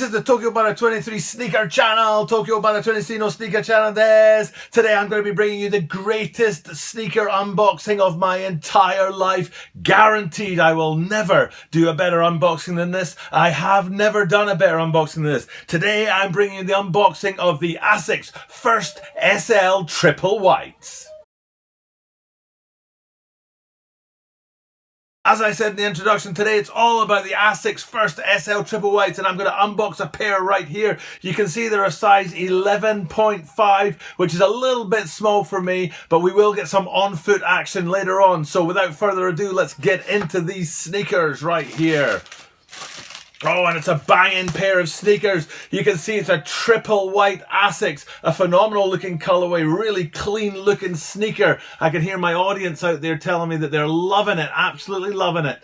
is the Tokyo Bara 23 sneaker channel. Tokyo Bara 23 no sneaker channel des. Today I'm going to be bringing you the greatest sneaker unboxing of my entire life. Guaranteed I will never do a better unboxing than this. I have never done a better unboxing than this. Today I'm bringing you the unboxing of the Asics First SL Triple Whites. As I said in the introduction, today it's all about the Asics First SL Triple Whites, and I'm going to unbox a pair right here. You can see they're a size 11.5, which is a little bit small for me, but we will get some on-foot action later on. So without further ado, let's get into these sneakers right here. Oh, and it's a banging pair of sneakers. You can see it's a triple white Asics, a phenomenal looking colorway, really clean looking sneaker. I can hear my audience out there telling me that they're loving it, absolutely loving it.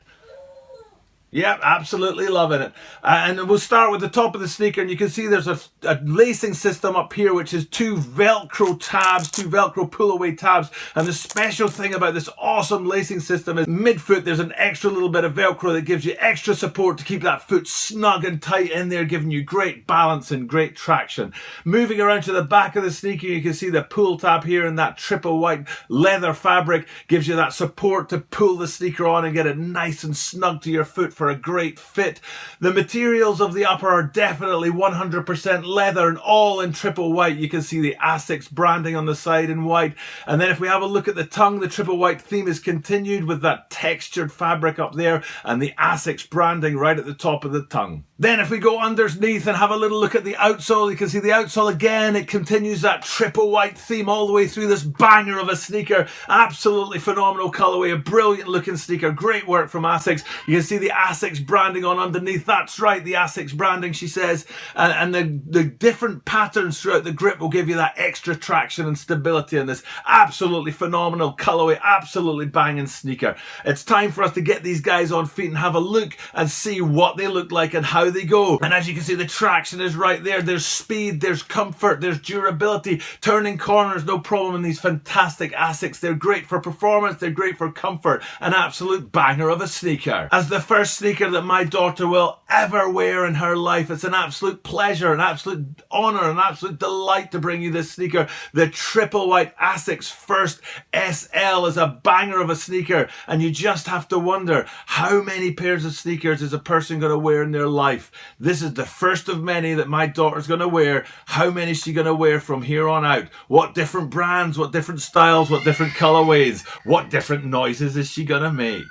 Yep, absolutely loving it. And we'll start with the top of the sneaker, and you can see there's a lacing system up here, which is two Velcro tabs, two Velcro pull-away tabs. And the special thing about this awesome lacing system is mid-foot, there's an extra little bit of Velcro that gives you extra support to keep that foot snug and tight in there, giving you great balance and great traction. Moving around to the back of the sneaker, you can see the pull tab here, and that triple white leather fabric gives you that support to pull the sneaker on and get it nice and snug to your foot for a great fit. The materials of the upper are definitely 100% leather and all in triple white. You can see the Asics branding on the side in white. And then if we have a look at the tongue, the triple white theme is continued with that textured fabric up there and the Asics branding right at the top of the tongue. Then if we go underneath and have a little look at the outsole, you can see the outsole again. It continues that triple white theme all the way through this banger of a sneaker. Absolutely phenomenal colorway, a brilliant looking sneaker. Great work from Asics. You can see the Asics branding on underneath. That's right, the Asics branding, she says. And the different patterns throughout the grip will give you that extra traction and stability in this absolutely phenomenal colorway, absolutely banging sneaker. It's time for us to get these guys on feet and have a look and see what they look like and how they go. And as you can see, the traction is right there. There's speed, there's comfort, there's durability. Turning corners, no problem in these fantastic Asics. They're great for performance, they're great for comfort. An absolute banger of a sneaker. As the first sneaker that my daughter will ever wear in her life, it's an absolute pleasure, an absolute honor, an absolute delight to bring you this sneaker. The triple white Asics First SL is a banger of a sneaker, and you just have to wonder, how many pairs of sneakers is a person going to wear in their life? This is the first of many that my daughter's going to wear. How many is she going to wear from here on out? What different brands, what different styles, what different colorways, what different noises is she going to make?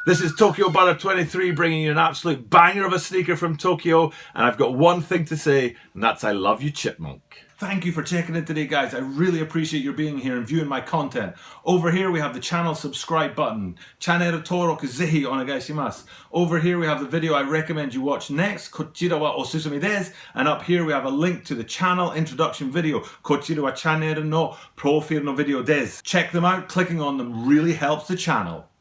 This is Tokyo Bara 23 bringing you an absolute banger of a sneaker from Tokyo, and I've got one thing to say, and that's I love you, Chipmunk. Thank you for checking in today, guys. I really appreciate your being here and viewing my content. Over here we have the channel subscribe button. Channel登録ぜひお願いします. Over here we have the video I recommend you watch next. こちらはおすすめです. And up here we have a link to the channel introduction video. こちらはチャンネルのプロフィールのvideoです. Check them out. Clicking on them really helps the channel.